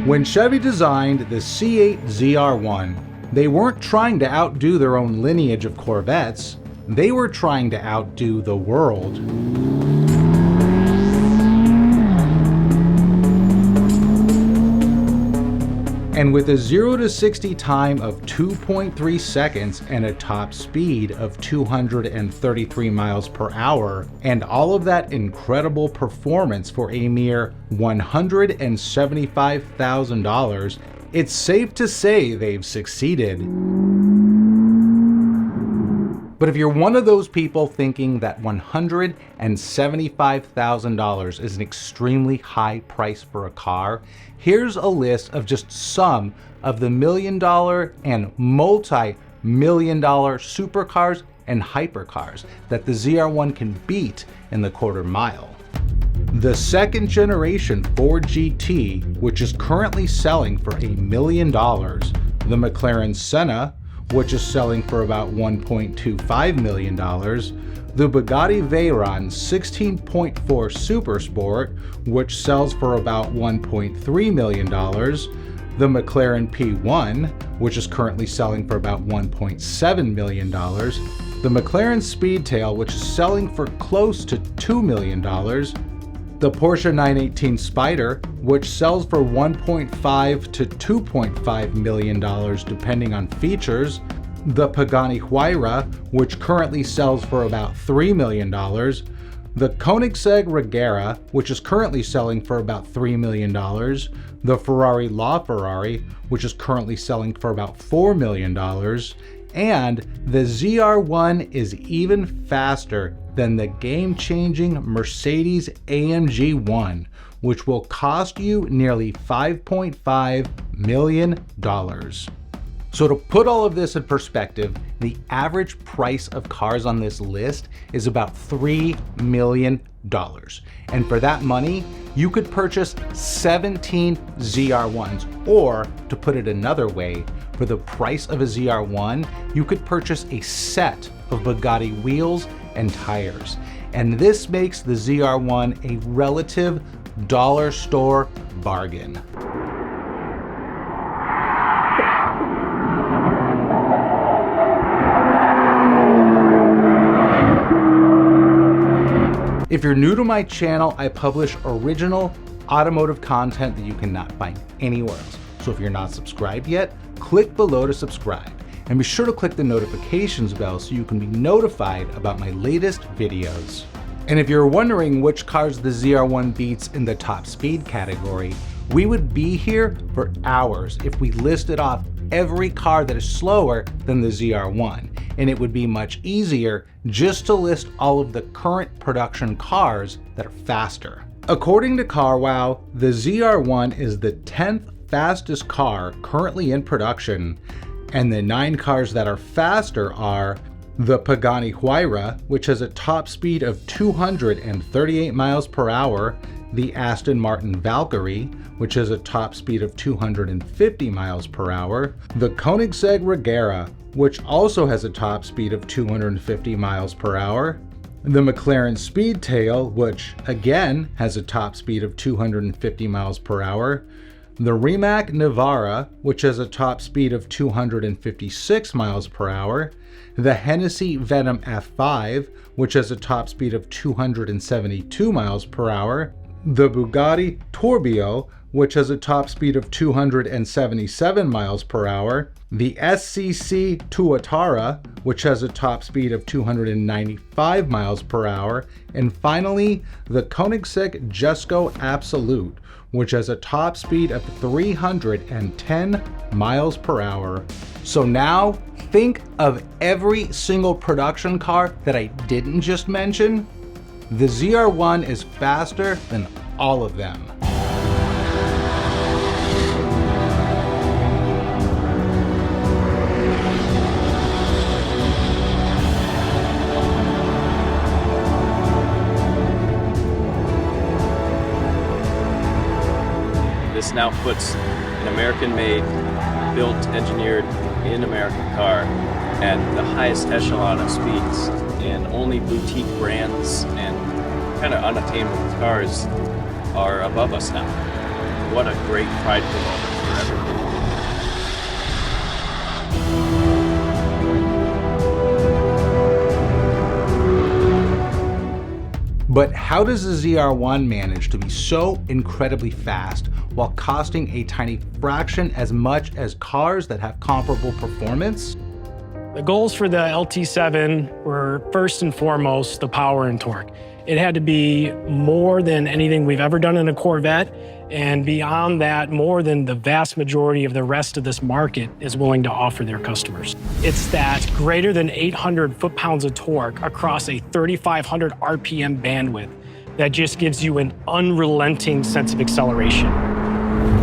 When Chevy designed the C8 ZR1, they weren't trying to outdo their own lineage of Corvettes, they were trying to outdo the world. And with a 0 to 60 time of 2.3 seconds and a top speed of 233 miles per hour, and all of that incredible performance for a mere $175,000, it's safe to say they've succeeded. But if you're one of those people thinking that $175,000 is an extremely high price for a car, here's a list of just some of the $1 million and multi-million-dollar supercars and hypercars that the ZR1 can beat in the quarter mile. The second generation Ford GT, which is currently selling for $1 million, the Mclaren Senna, which is selling for about $1.25 million, the Bugatti Veyron 16.4 Super Sport, which sells for about $1.3 million, the McLaren P1, which is currently selling for about $1.7 million, the McLaren Speedtail, which is selling for close to $2 million, the Porsche 918 Spyder, which sells for $1.5 to $2.5 million depending on features, the Pagani Huayra, which currently sells for about $3 million, the Koenigsegg Regera, which is currently selling for about $3 million, the Ferrari LaFerrari, which is currently selling for about $4 million, and the ZR1 is even faster than the game-changing Mercedes AMG One, which will cost you nearly $5.5 million. So to put all of this in perspective, the average price of cars on this list is about $3 million. And for that money, you could purchase 17 ZR1s, or to put it another way, for the price of a ZR1, you could purchase a set of Bugatti wheels and tires. And this makes the ZR1 a relative dollar store bargain. If you're new to my channel, I publish original automotive content that you cannot find anywhere else. So if you're not subscribed yet, click below to subscribe. And be sure to click the notifications bell so you can be notified about my latest videos. And if you're wondering which cars the ZR1 beats in the top speed category, we would be here for hours if we listed off every car that is slower than the ZR1. And it would be much easier just to list all of the current production cars that are faster. According to CarWow, the ZR1 is the 10th fastest car currently in production, and the 9 cars that are faster are the Pagani Huayra, which has a top speed of 238 miles per hour, the Aston Martin Valkyrie, which has a top speed of 250 miles per hour, the Koenigsegg Regera, which also has a top speed of 250 miles per hour, the McLaren Speedtail, which again has a top speed of 250 miles per hour, the Rimac Navara, which has a top speed of 256 miles per hour, the Hennessy Venom F5, which has a top speed of 272 miles per hour, the Bugatti Tourbillon, which has a top speed of 277 miles per hour, the SCC Tuatara, which has a top speed of 295 miles per hour, and finally, the Koenigsegg Jesko Absolute, which has a top speed of 310 miles per hour. So now, think of every single production car that I didn't just mention. The ZR1 is faster than all of them. This now puts an American-made, built, engineered in America car at the highest echelon of speeds, and only boutique brands and kind of unattainable cars are above us now. what a great prideful moment for everyone. But how does the ZR1 manage to be so incredibly fast while costing a tiny fraction as much as cars that have comparable performance? The goals for the LT7 were first and foremost the power and torque. It had to be more than anything we've ever done in a Corvette, and beyond that, more than the vast majority of the rest of this market is willing to offer their customers. It's that greater than 800 foot-pounds of torque across a 3,500 RPM bandwidth that just gives you an unrelenting sense of acceleration.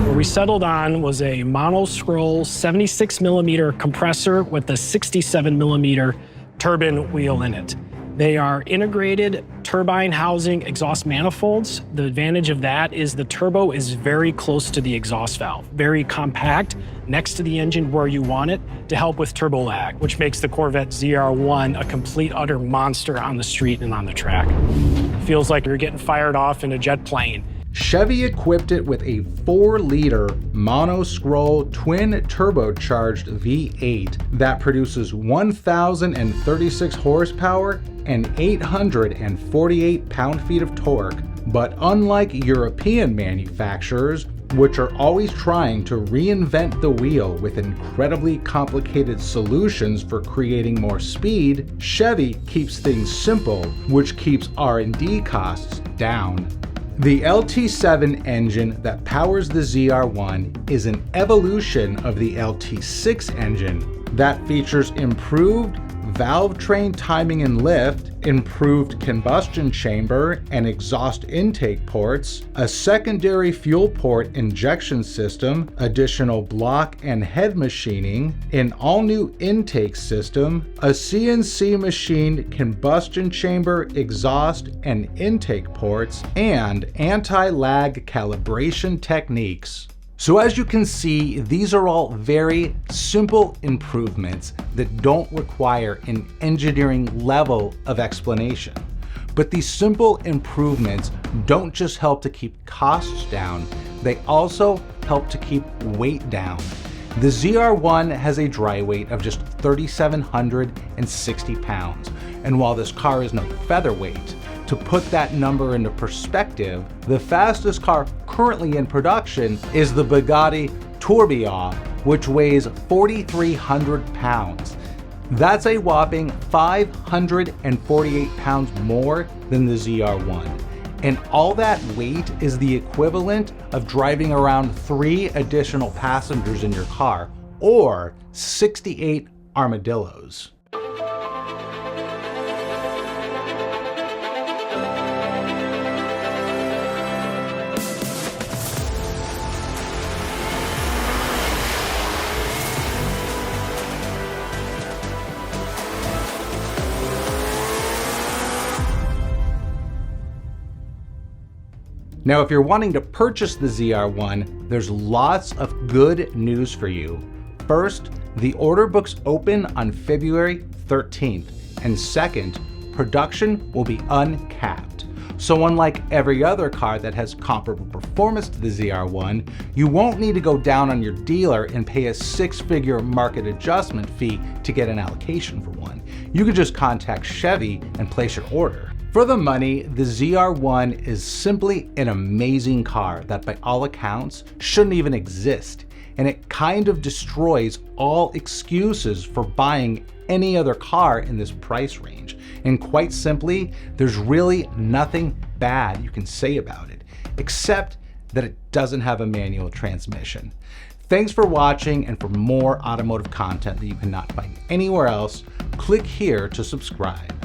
What we settled on was a mono-scroll 76 millimeter compressor with a 67 millimeter turbine wheel in it. They are integrated turbine housing exhaust manifolds. The advantage of that is the turbo is very close to the exhaust valve, very compact next to the engine where you want it to help with turbo lag, which makes the Corvette ZR1 a complete utter monster on the street and on the track. Feels like you're getting fired off in a jet plane. Chevy equipped it with a 4-liter mono-scroll twin turbocharged V8 that produces 1,036 horsepower and 848 pound-feet of torque. But unlike European manufacturers, which are always trying to reinvent the wheel with incredibly complicated solutions for creating more speed, Chevy keeps things simple, which keeps R&D costs down. The LT7 engine that powers the ZR1 is an evolution of the LT6 engine that features improved valve train timing and lift, improved combustion chamber and exhaust intake ports, a secondary fuel port injection system, additional block and head machining, an all-new intake system, a CNC machined combustion chamber, exhaust and intake ports, and anti-lag calibration techniques. So as you can see, these are all very simple improvements that don't require an engineering level of explanation. But these simple improvements don't just help to keep costs down, they also help to keep weight down. The ZR1 has a dry weight of just 3,760 pounds, and while this car is no featherweight, to put that number into perspective, the fastest car currently in production is the Bugatti Tourbillon, which weighs 4,300 pounds. That's a whopping 548 pounds more than the ZR1. And all that weight is the equivalent of driving around 3 additional passengers in your car, or 68 armadillos. Now, if you're wanting to purchase the ZR1, there's lots of good news for you. First, the order books open on February 13th, and second, production will be uncapped. So unlike every other car that has comparable performance to the ZR1, you won't need to go down on your dealer and pay a 6-figure market adjustment fee to get an allocation for one. You can just contact Chevy and place your order. For the money, the ZR1 is simply an amazing car that by all accounts shouldn't even exist, and it kind of destroys all excuses for buying any other car in this price range. And quite simply, there's really nothing bad you can say about it, except that it doesn't have a manual transmission. Thanks for watching, and for more automotive content that you cannot find anywhere else, click here to subscribe.